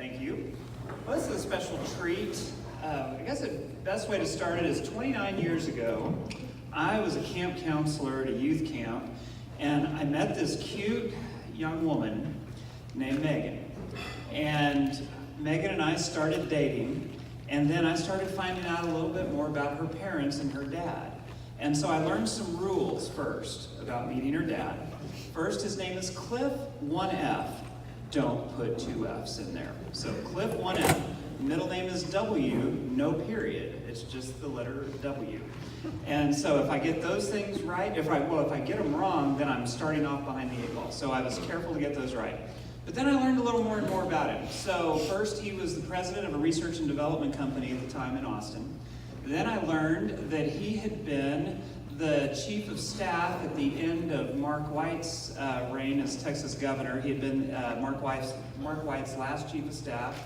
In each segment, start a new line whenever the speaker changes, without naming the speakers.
Thank you. Well, this is a special treat. I guess the best way to start it is 29 years ago, I was a camp counselor at a youth camp, and I met this cute young woman named Megan. And Megan and I started dating, and then I started finding out a little bit more about her parents and her dad. And so I learned some rules first about meeting her dad. First, his name is Clif, 1F. Don't put 2 F's in there. So Clif, 1F. Middle name is W, no period. It's just the letter W. And so if I get those things right, if I get them wrong, then I'm starting off behind the 8 ball. So I was careful to get those right. But then I learned a little more and more about him. So first, he was the president of a research and development company at the time in Austin. Then I learned that he had been the chief of staff at the end of Mark White's reign as Texas governor. He had been Mark White's last chief of staff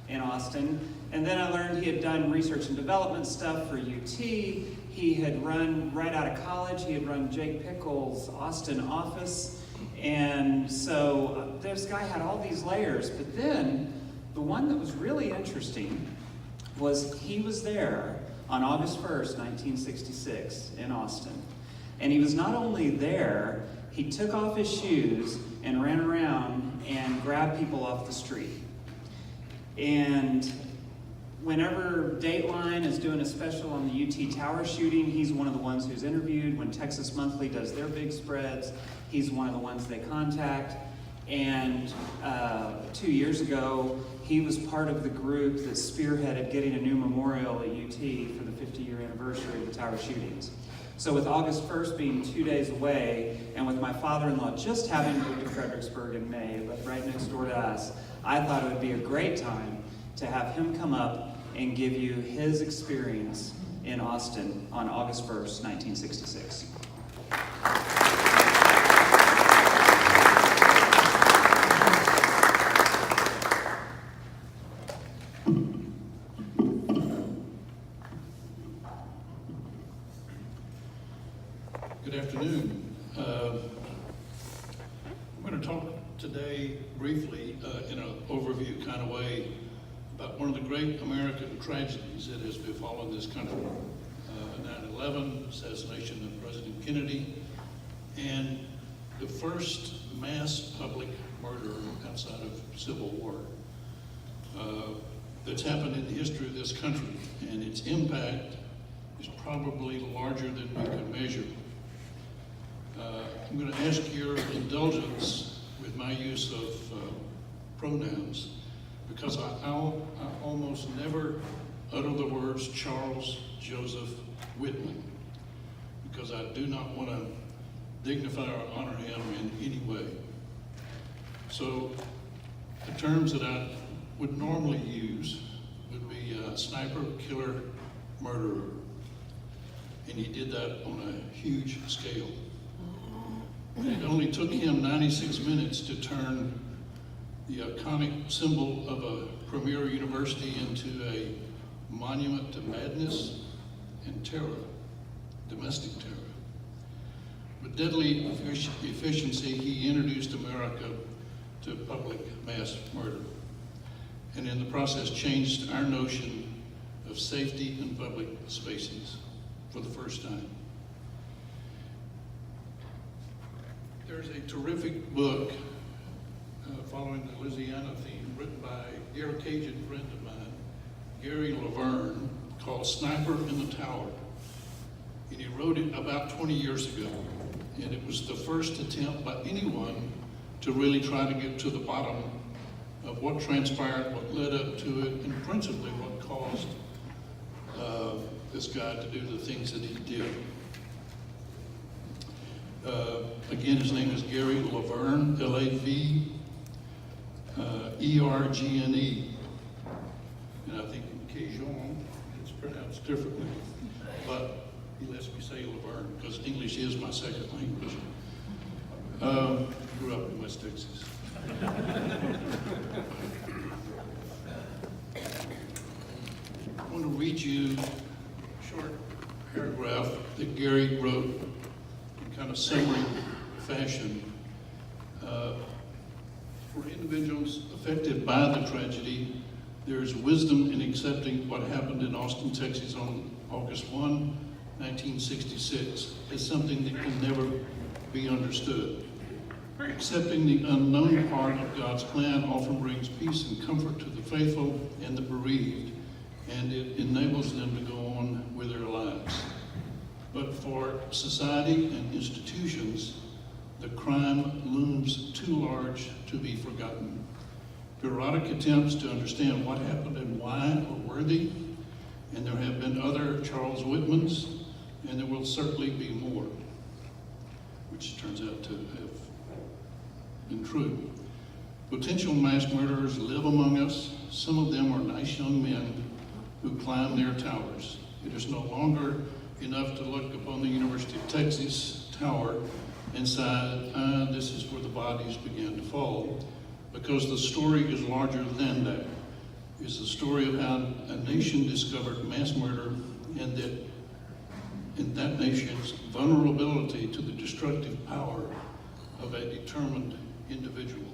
in Austin. And then I learned he had done research and development stuff for UT. He had run, right out of college, he had run Jake Pickle's Austin office. And so this guy had all these layers. But then the one that was really interesting was he was there on August 1st, 1966 in Austin. And he was not only there, he took off his shoes and ran around and grabbed people off the street. And whenever Dateline is doing a special on the UT Tower shooting, he's one of the ones who's interviewed. When Texas Monthly does their big spreads, he's one of the ones they contact. And 2 years ago, he was part of the group that spearheaded getting a new memorial at UT for the 50-year anniversary of the Tower shootings. So with August 1st being 2 days away, and with my father-in-law just having moved to Fredericksburg in May, but right next door to us, I thought it would be a great time to have him come up and give you his experience in Austin on August 1st, 1966.
Good afternoon. I'm going to talk today briefly in an overview kind of way about one of the great American tragedies that has befallen this country. 9/11, assassination of President Kennedy, and the first mass public murder outside of Civil War that's happened in the history of this country, and its impact is probably larger than we can measure. I'm going to ask your indulgence with my use of pronouns, because I almost never utter the words Charles Joseph Whitman, because I do not want to dignify or honor him in any way. So the terms that I would normally use would be sniper, killer, murderer. And he did that on a huge scale. It only took him 96 minutes to turn the iconic symbol of a premier university into a monument to madness and terror, domestic terror. With deadly efficiency, he introduced America to public mass murder, and in the process changed our notion of safety in public spaces for the first time. There's a terrific book following the Louisiana theme written by a dear Cajun friend of mine, Gary Laverne, called Sniper in the Tower. And he wrote it about 20 years ago. And it was the first attempt by anyone to really try to get to the bottom of what transpired, what led up to it, and principally what caused this guy to do the things that he did. Again, his name is Gary Laverne, L-A-V-E-R-G-N-E. And I think in Cajun, it's pronounced differently. But he lets me say Laverne, because English is my second language. Grew up in West Texas. I want to read you a short paragraph that Gary wrote in kind of summary fashion for individuals of affected by the tragedy, there is wisdom in accepting what happened in Austin, Texas on August 1, 1966 as something that can never be understood. Accepting the unknown part of God's plan often brings peace and comfort to the faithful and the bereaved, and it enables them to go on with their lives. But for society and institutions, the crime looms too large to be forgotten. Periodic attempts to understand what happened and why are worthy, and there have been other Charles Whitmans, and there will certainly be more, which turns out to have been true. Potential mass murderers live among us. Some of them are nice young men who climb their towers. It is no longer enough to look upon the University of Texas tower and say, this is where the bodies began to fall, because the story is larger than that. It's the story of how a nation discovered mass murder and that nation's vulnerability to the destructive power of a determined individual.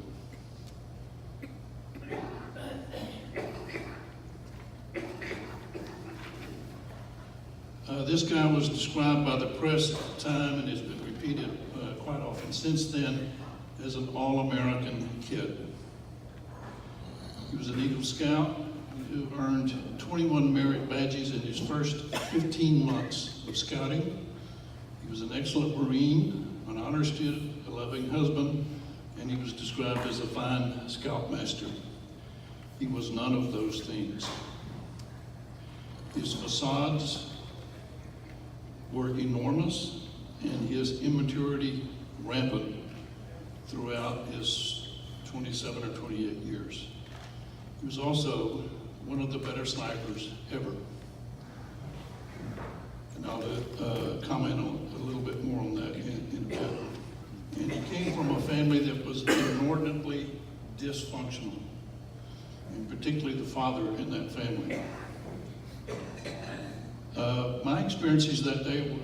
This guy was described by the press at the time and has been repeated quite often since then as an all-American kid. He was an Eagle Scout who earned 21 merit badges in his first 15 months of scouting. He was an excellent Marine, an honor student, a loving husband, and he was described as a fine scoutmaster. He was none of those things. His facades were enormous and his immaturity rampant throughout his 27 or 28 years. He was also one of the better snipers ever. And I'll comment on a little bit more on that in a bit. And he came from a family that was inordinately dysfunctional, and particularly the father in that family. My experiences that day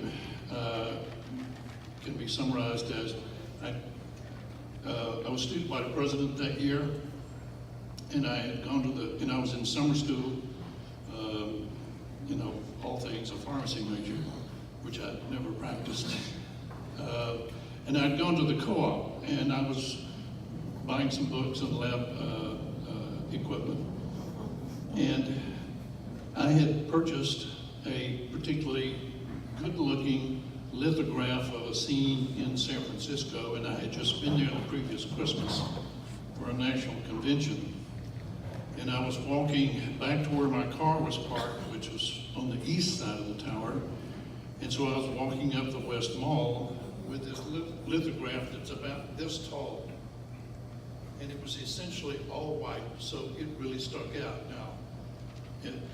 can be summarized as I was student body president that year, and I had gone to and I was in summer school, all things a pharmacy major, which I'd never practiced. And I'd gone to the co-op, and I was buying some books and lab equipment. And I had purchased a particularly good-looking lithograph of a scene in San Francisco, and I had just been there the previous Christmas for a national convention. And I was walking back to where my car was parked, which was on the east side of the tower. And so I was walking up the West Mall with this lithograph that's about this tall. And it was essentially all white, so it really stuck out. Now,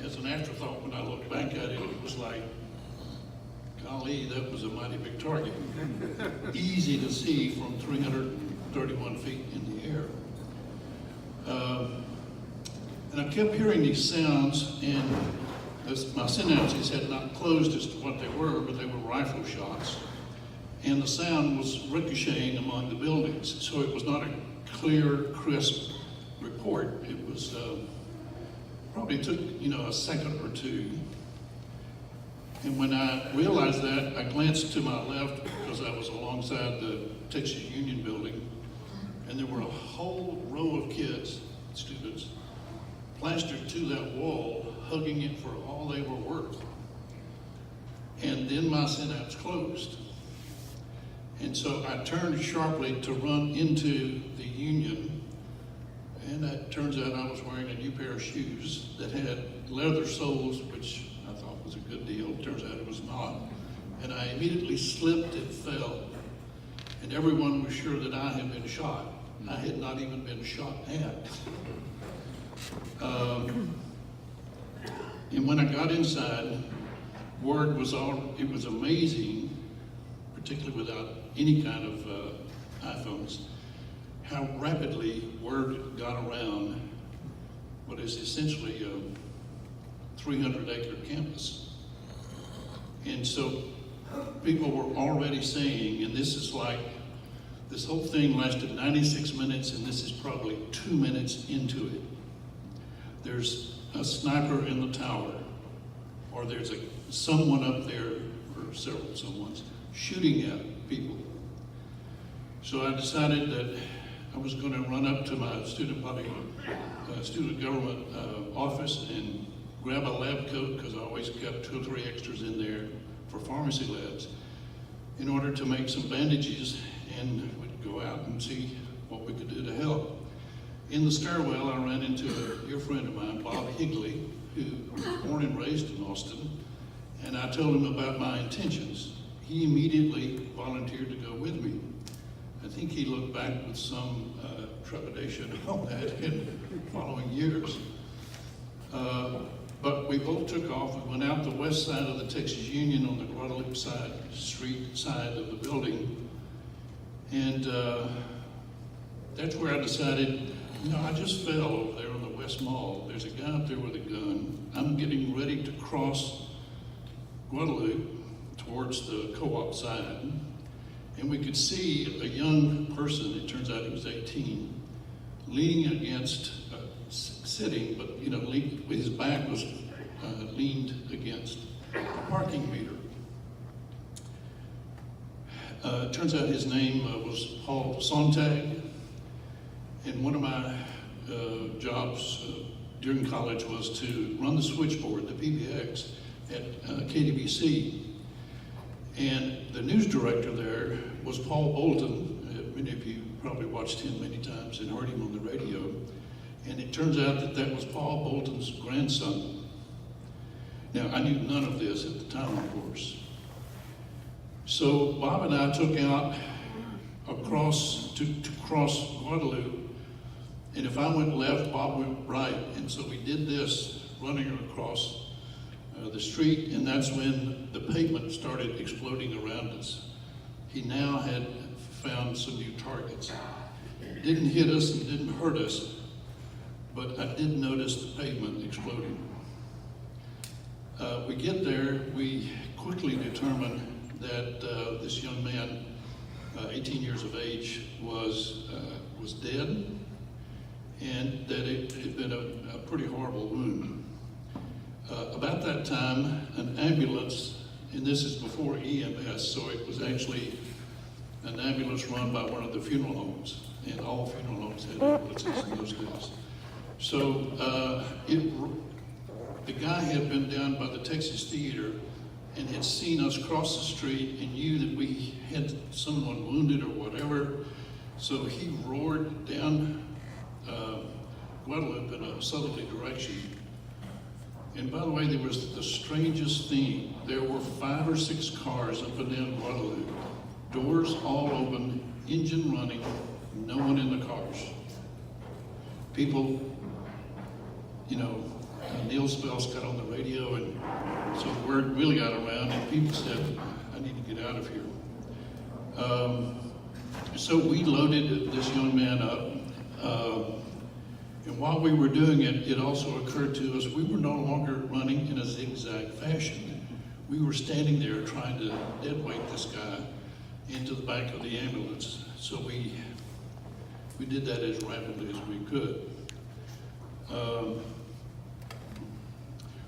as an afterthought, when I look back at it, it was like, golly, that was a mighty big target. Easy to see from 331 feet in the air. And I kept hearing these sounds, and my synapses had not closed as to what they were, but they were rifle shots. And the sound was ricocheting among the buildings, so it was not a clear, crisp report. It was probably took a second or two. And when I realized that, I glanced to my left because I was alongside the Texas Union building, and there were a whole row of kids, students, plastered to that wall, hugging it for all they were worth. And then my synapse closed. And so I turned sharply to run into the Union, and it turns out I was wearing a new pair of shoes that had leather soles, which I thought was a good deal. Turns out it was not. And I immediately slipped and fell. And everyone was sure that I had been shot. I had not even been shot at. And when I got inside, word was it was amazing, particularly without any kind of iPhones, how rapidly word got around what is essentially a 300-acre campus. And so people were already saying, and this is like This whole thing lasted 96 minutes, and this is probably 2 minutes into it. There's a sniper in the tower, or there's someone up there, or several someones, shooting at people. So I decided that I was going to run up to my student government office and grab a lab coat, because I always kept 2 or 3 extras in there for pharmacy labs, in order to make some bandages, and we'd go out and see what we could do to help. In the stairwell, I ran into a dear friend of mine, Bob Higley, who was born and raised in Austin, and I told him about my intentions. He immediately volunteered to go with me. I think he looked back with some trepidation on that in following years. But we both took off. We went out the west side of the Texas Union on the Guadalupe Street side of the building. And that's where I decided, I just fell over there on the West Mall. There's a guy up there with a gun. I'm getting ready to cross Guadalupe towards the co-op side. And we could see a young person, it turns out he was 18, leaning against, sitting, but his back was leaned against a parking meter. It turns out his name was Paul Sontag, and one of my jobs during college was to run the switchboard, the PBX, at KDBC. And the news director there was Paul Bolton. Many of you probably watched him many times and heard him on the radio. And it turns out that that was Paul Bolton's grandson. Now, I knew none of this at the time, of course. So Bob and I took out across to cross Guadalupe. And if I went left, Bob went right. And so we did this running across the street, and that's when the pavement started exploding around us. He now had found some new targets. It didn't hit us and didn't hurt us, but I did notice the pavement exploding. We get there, we quickly determine that this young man, 18 years of age, was dead, and that it had been a pretty horrible wound. About that time, an ambulance, and this is before EMS, so it was actually an ambulance run by one of the funeral homes, and all funeral homes had ambulances in those days. So the guy had been down by the Texas Theater and had seen us cross the street and knew that we had someone wounded or whatever, so he roared down Guadalupe in a southerly direction. And by the way, there was the strangest thing. There were 5 or 6 cars up and down Guadalupe, doors all open, engine running, no one in the cars. People, Neil Spells got on the radio, and so the word really got around, and people said, I need to get out of here. So we loaded this young man up. And while we were doing it, it also occurred to us we were no longer running in a zigzag fashion. We were standing there trying to deadweight this guy into the back of the ambulance. So we did that as rapidly as we could.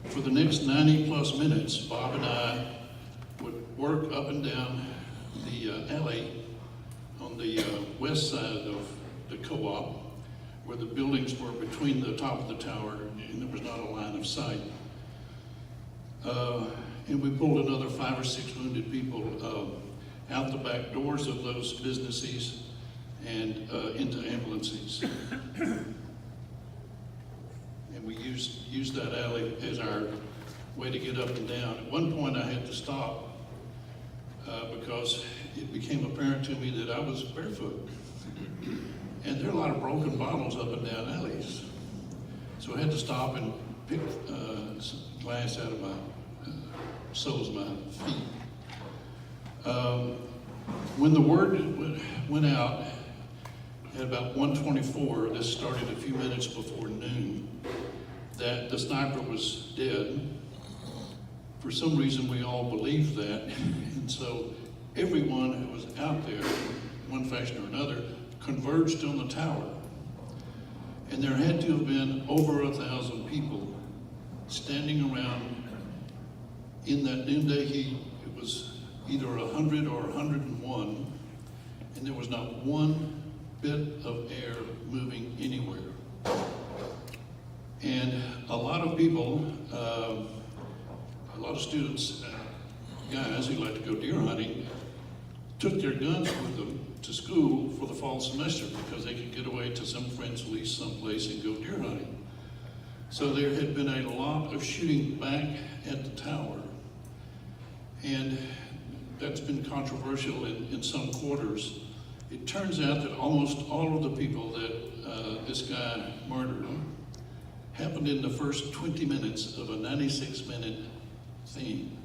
For the next 90 plus minutes, Bob and I would work up and down the alley on the west side of the co-op, where the buildings were between the top of the tower and there was not a line of sight. And we pulled another 5 or 6 wounded people out the back doors of those businesses and into ambulances. And we used that alley as our way to get up and down. At one point I had to stop because it became apparent to me that I was barefoot. And there are a lot of broken bottles up and down alleys. So I had to stop and pick some glass out of my soles of my feet. When the word went out at about 1:24, this started a few minutes before noon, that the sniper was dead. For some reason, we all believed that. And so everyone who was out there one fashion or another, converged on the tower. And there had to have been over 1,000 people standing around in that noonday heat. It was either 100 or 101, and there was not one bit of air moving anywhere. And a lot of people, a lot of students, guys who like to go deer hunting, took their guns with them to school for the fall semester because they could get away to some friend's lease someplace and go deer hunting. So there had been a lot of shooting back at the tower, and that's been controversial in some quarters. It turns out that almost all of the people that this guy murdered happened in the first 20 minutes of a 96-minute thing.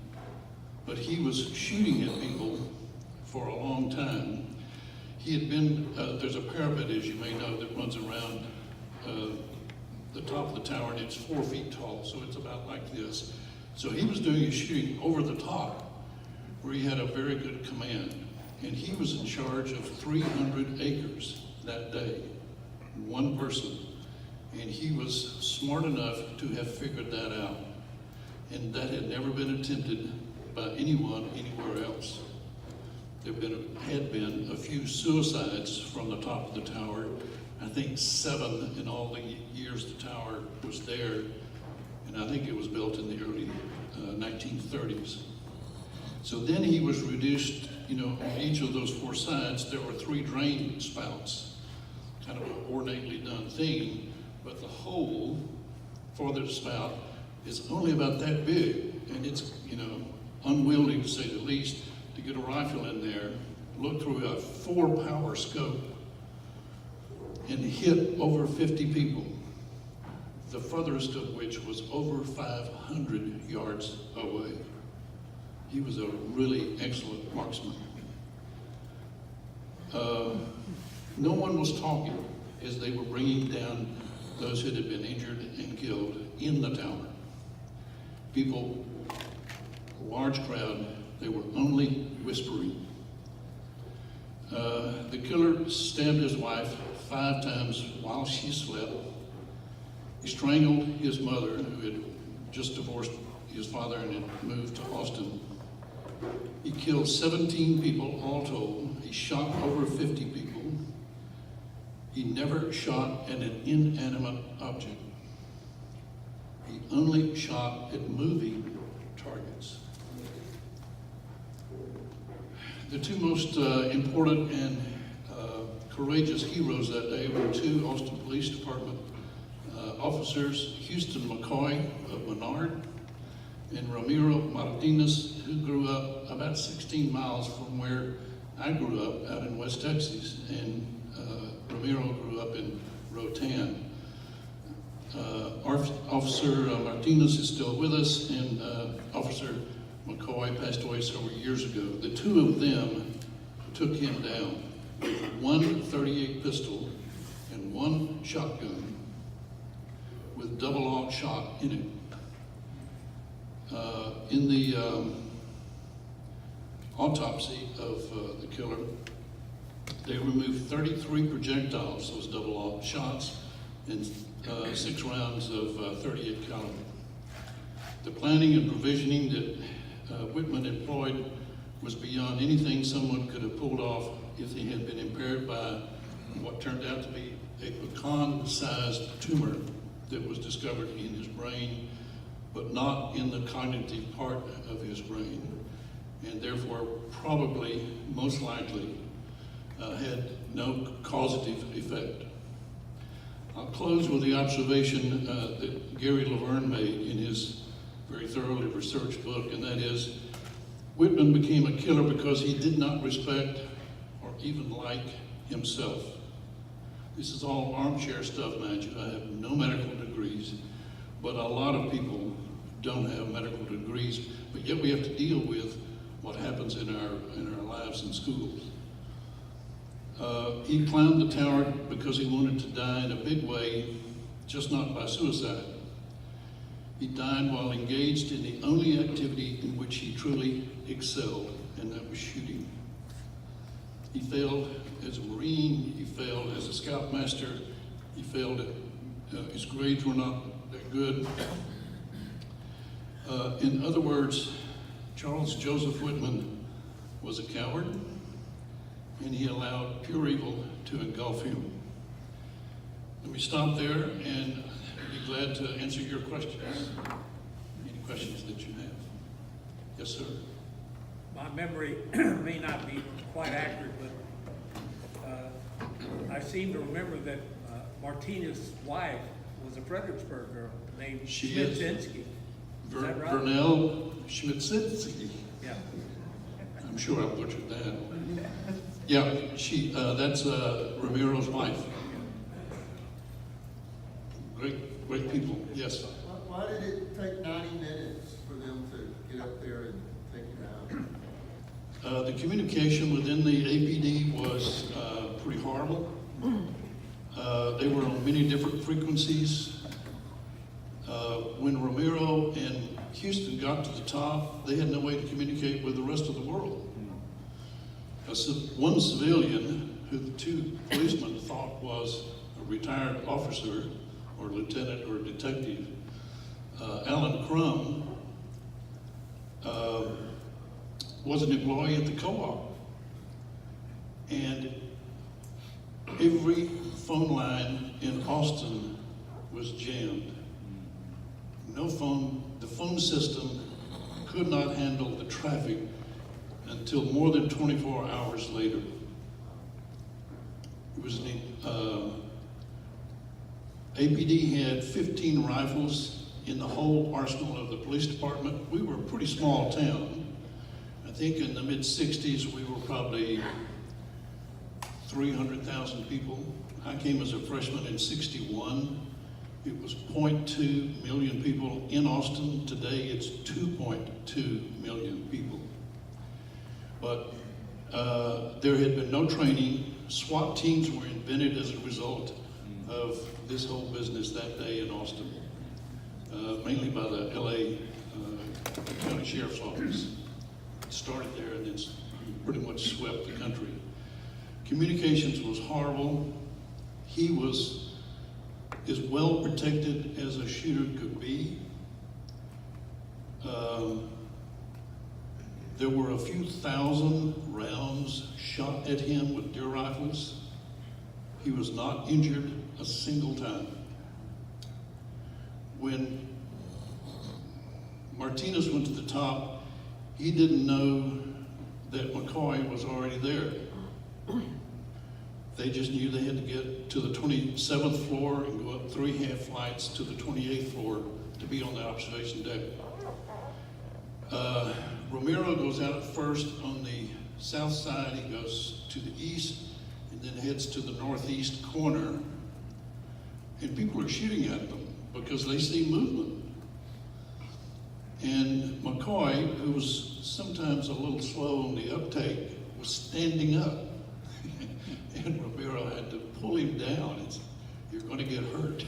But he was shooting at people for a long time. He had been, there's a parapet, as you may know, that runs around the top of the tower, and it's 4 feet tall, so it's about like this. So he was doing his shooting over the top, where he had a very good command. And he was in charge of 300 acres that day, one person. And he was smart enough to have figured that out. And that had never been attempted by anyone anywhere else. There had been a few suicides from the top of the tower. I think 7 in all the years the tower was there. And I think it was built in the early 1930s. So then he was reduced, on each of those 4 sides, there were 3 drain spouts. Kind of an ornately done thing, but the hole for the spout is only about that big. And it's, unwieldy to say the least, to get a rifle in there, look through a 4-power scope, and hit over 50 people, the furthest of which was over 500 yards away. He was a really excellent marksman. No one was talking as they were bringing down those who had been injured and killed in the tower. People, a large crowd, they were only whispering. The killer stabbed his wife 5 times while she slept. He strangled his mother, who had just divorced his father and had moved to Austin. He killed 17 people all told. He shot over 50 people. He never shot at an inanimate object. He only shot at moving targets. The 2 most important and courageous heroes that day were 2 Austin Police Department officers, Houston McCoy of Menard and Ramiro Martinez, who grew up about 16 miles from where I grew up out in West Texas, and Ramiro grew up in Rotan. Officer Martinez is still with us, and Officer McCoy passed away several years ago. The 2 of them took him down with 1 .38 pistol and 1 shotgun with double-aught shot in it. In the autopsy of the killer, they removed 33 projectiles, those double-aught shots, and 6 rounds of .38 caliber. The planning and provisioning that Whitman employed was beyond anything someone could have pulled off if he had been impaired by what turned out to be a pecan-sized tumor that was discovered in his brain, but not in the cognitive part of his brain, and therefore probably, most likely, had no causative effect. I'll close with the observation that Gary Laverne made in his very thoroughly researched book, and that is, Whitman became a killer because he did not respect or even like himself. This is all armchair stuff, mind you. I have no medical degrees, but a lot of people don't have medical degrees, but yet we have to deal with what happens in our lives in schools. He climbed the tower because he wanted to die in a big way, just not by suicide. He died while engaged in the only activity in which he truly excelled, and that was shooting. He failed as a Marine, he failed as a Scoutmaster, he failed at, his grades were not that good. In other words, Charles Joseph Whitman was a coward, and he allowed pure evil to engulf him. Let me stop there and be glad to answer your questions. Any questions that you have? Yes, sir.
My memory may not be quite accurate, but I seem to remember that Martina's wife was a Fredericksburg girl named
She is.
Schmidt-Zinsky. Is that right?
Vernell Schmidt-Zinsky.
Yeah.
I'm sure I butchered that. Yeah, that's Ramiro's wife. Great people, yes.
Why did it take 90 minutes for them to get up there and take him out?
The communication within the APD was pretty horrible. They were on many different frequencies. When Ramiro and Houston got to the top, they had no way to communicate with the rest of the world. One civilian, who the two policemen thought was a retired officer or lieutenant or detective, Alan Crum, was an employee at the co-op. And every phone line in Austin was jammed. The phone system could not handle the traffic until more than 24 hours later. It was APD had 15 rifles in the whole arsenal of the police department. We were a pretty small town. I think in the mid-60s we were probably 300,000 people. I came as a freshman in '61. It was 0.2 million people in Austin. Today it's 2.2 million people. But there had been no training. SWAT teams were invented as a result of this whole business that day in Austin, mainly by the LA County Sheriff's Office. It started there and it's pretty much swept the country. Communications was horrible. He was as well protected as a shooter could be. There were a few thousand rounds shot at him with deer rifles. He was not injured a single time. When Martinez went to the top, he didn't know that McCoy was already there. They just knew they had to get to the 27th floor and go up 3 half flights to the 28th floor to be on the observation deck. Ramiro goes out first on the south side. He goes to the east and then heads to the northeast corner. And people are shooting at them because they see movement. And McCoy, who was sometimes a little slow on the uptake, was standing up. And Ramiro had to pull him down. You're going to get hurt.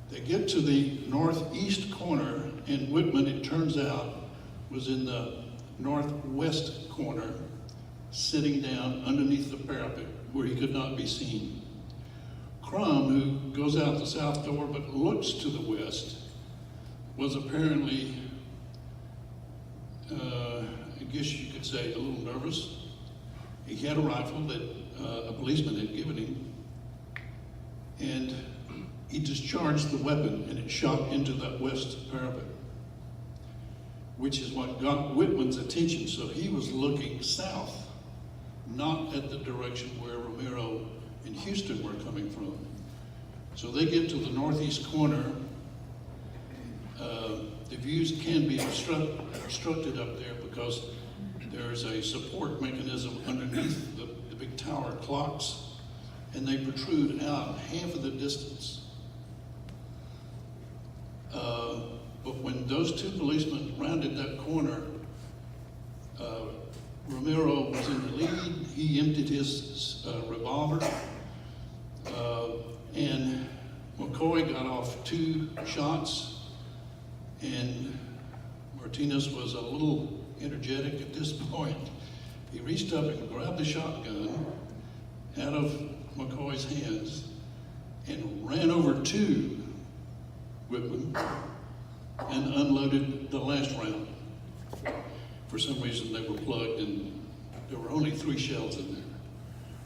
They get to the northeast corner, and Whitman, it turns out, was in the northwest corner, sitting down underneath the parapet where he could not be seen. Crum, who goes out the south door but looks to the west, was apparently, I guess you could say, a little nervous. He had a rifle that a policeman had given him, and he discharged the weapon and it shot into that west parapet, which is what got Whitman's attention. So he was looking south, not at the direction where Ramiro and Houston were coming from. So they get to the northeast corner. The views can be obstructed up there because there's a support mechanism underneath the big tower clocks, and they protrude out half of the distance. But when those two policemen rounded that corner, Ramiro was in the lead. He emptied his revolver, and McCoy got off 2 shots, and Martinez was a little energetic at this point, He reached up and grabbed the shotgun out of McCoy's hands and ran over to Whitman and unloaded the last round. For some reason, they were plugged and there were only 3 shells in there,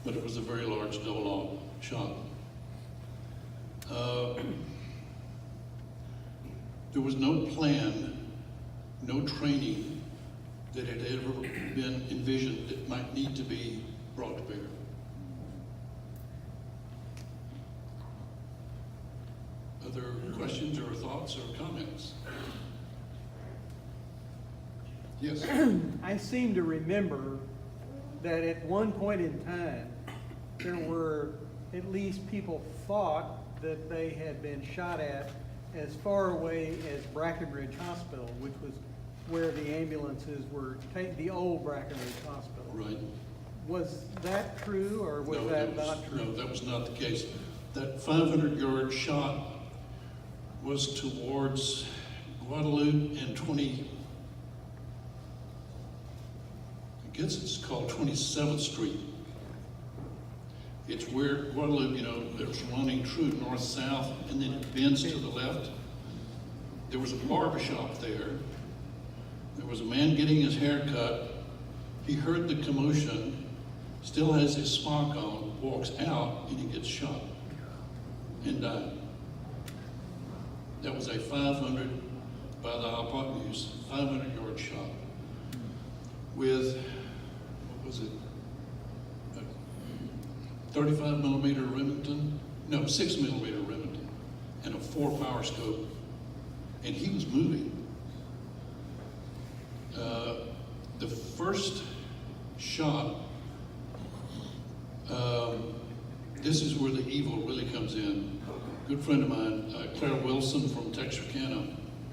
but it was a very large double-aught shot. There was no plan, no training that had ever been envisioned that might need to be brought to bear. Other questions or thoughts or comments? Yes.
I seem to remember that at one point in time, there were, at least people thought that they had been shot at as far away as Brackenridge Hospital, which was where the ambulances were the old Brackenridge Hospital.
Right.
Was that true, or was
No,
that not true?
No, that was not the case. That 500-yard shot was towards Guadalupe and I guess it's called 27th Street. It's where Guadalupe, there's running true north-south, and then it bends to the left. There was a barber shop there. There was a man getting his hair cut. He heard the commotion, still has his smock on, walks out, and he gets shot and died. That was a 500, by the hypotenuse, 500-yard shot with, what was it, a 35 millimeter Remington? No, 6 millimeter Remington, and a 4 power scope. And he was moving. The first shot, this is where the evil really comes in. A good friend of mine, Claire Wilson from Texarkana,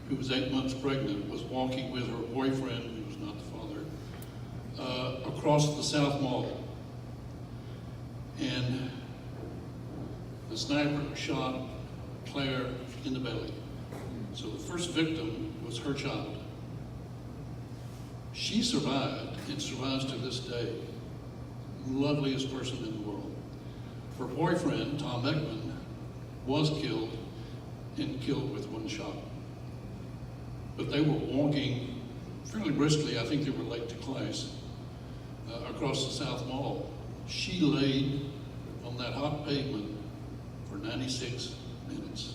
who was 8 months pregnant, was walking with her boyfriend, who was not the father, across the South Mall. And the sniper shot Claire in the belly. So the first victim was her child. She survived and survives to this day. Loveliest person in the world. Her boyfriend, Tom Ekman, was killed and killed with 1 shot. But they were walking fairly briskly, I think they were late to class, across the South Mall. She laid on that hot pavement for 96 minutes.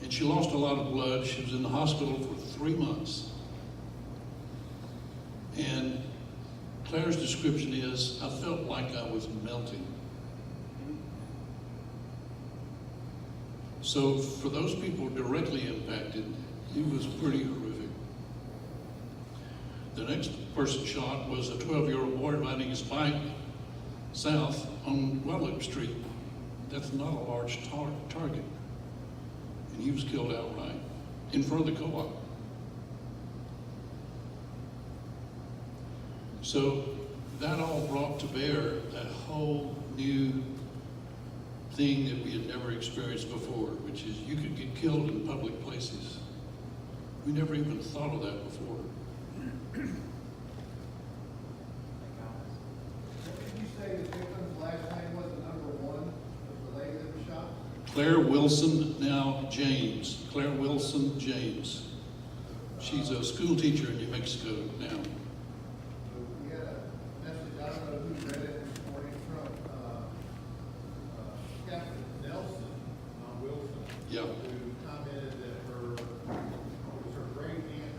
And she lost a lot of blood. She was in the hospital for 3 months. And Claire's description is, I felt like I was melting. So for those people directly impacted, it was pretty horrific. The next person shot was a 12-year-old boy riding his bike south on Guadalupe Street. That's not a large target. And he was killed outright in front of the co-op. So that all brought to bear a whole new thing that we had never experienced before, which is you could get killed in public places. We never even thought of that before.
Did you say the victim's last name was the number 1 of the lady that was shot?
Claire Wilson, now James. Claire Wilson James. She's a school teacher in New Mexico now.
We had a message, I don't know who read it this morning, from Captain Nelson, Wilson.
Yeah.
Who commented that it was her great aunt,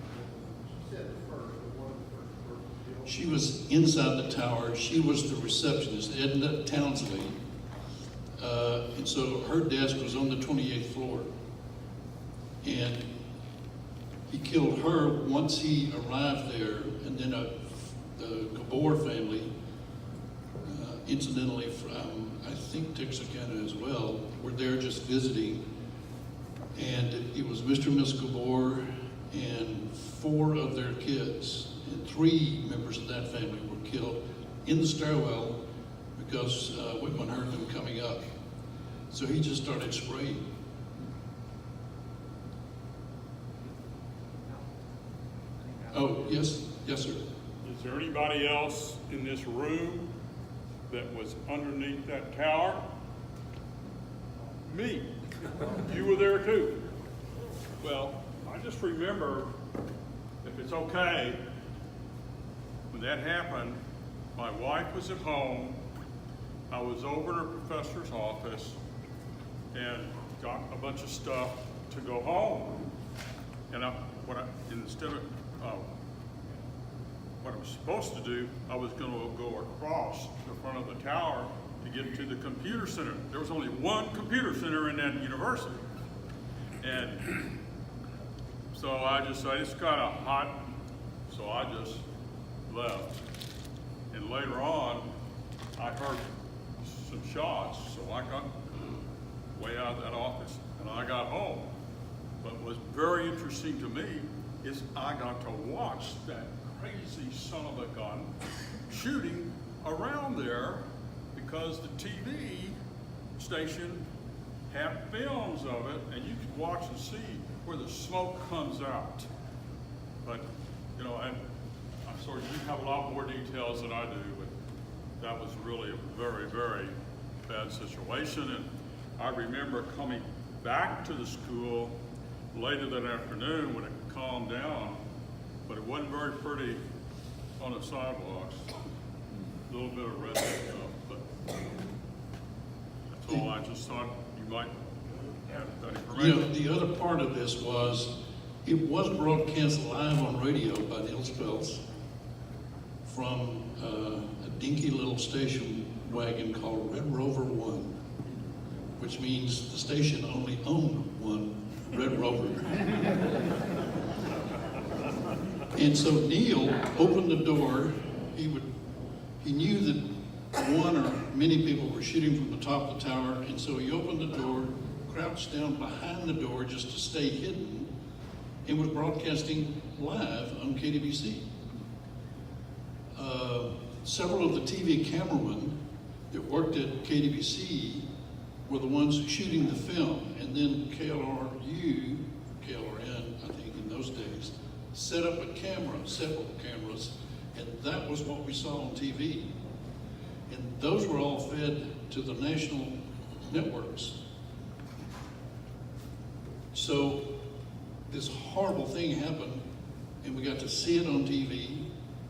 she said the first, but one of the first persons killed.
She was inside the tower. She was the receptionist, Edna Townsley. And so her desk was on the 28th floor. And he killed her once he arrived there, and then the Gabor family, incidentally from, I think, Texarkana as well, were there just visiting. And it was Mr. and Miss Gabor and 4 of their kids, and 3 members of that family were killed in the stairwell because Whitman heard them coming up. So he just started spraying. Oh, yes, sir.
Is there anybody else in this room that was underneath that tower? Me. You were there too. Well, I just remember, if it's okay, when that happened, my wife was at home. I was over in her professor's office and got a bunch of stuff to go home. And instead of what I was supposed to do, I was going to go across the front of the tower to get to the computer center. There was only one computer center in that university. And so I just got a hot, so I just left. And later on, I heard some shots, so I got way out of that office and I got home. But what was very interesting to me is I got to watch that crazy son of a gun shooting around there because the TV station had films of it, and you could watch and see where the smoke comes out. But, you know, I'm sorry, you have a lot more details than I do, but that was really a very, very bad situation. And I remember coming back to the school later that afternoon when it calmed down, but it wasn't very pretty on the sidewalks. A little bit of red stuff, but that's all. I just thought you might have that information.
The other part of this was, it was broadcast live on radio by Neil Speltz from a dinky little station wagon called Red Rover 1, which means the station only owned one Red Rover. And so Neil opened the door. He knew that one or many people were shooting from the top of the tower, and so he opened the door, crouched down behind the door just to stay hidden, and was broadcasting live on KDBC. Several of the TV cameramen that worked at KDBC were the ones shooting the film, and then KLRN, I think in those days, set up a camera, several cameras, and that was what we saw on TV. And those were all fed to the national networks. So this horrible thing happened, and we got to see it on TV,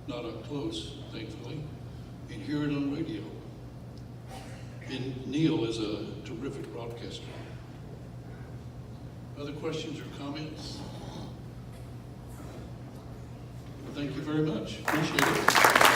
not up close, thankfully, and hear it on radio. And Neil is a terrific broadcaster. Other questions or comments? Well, thank you very much. Appreciate it.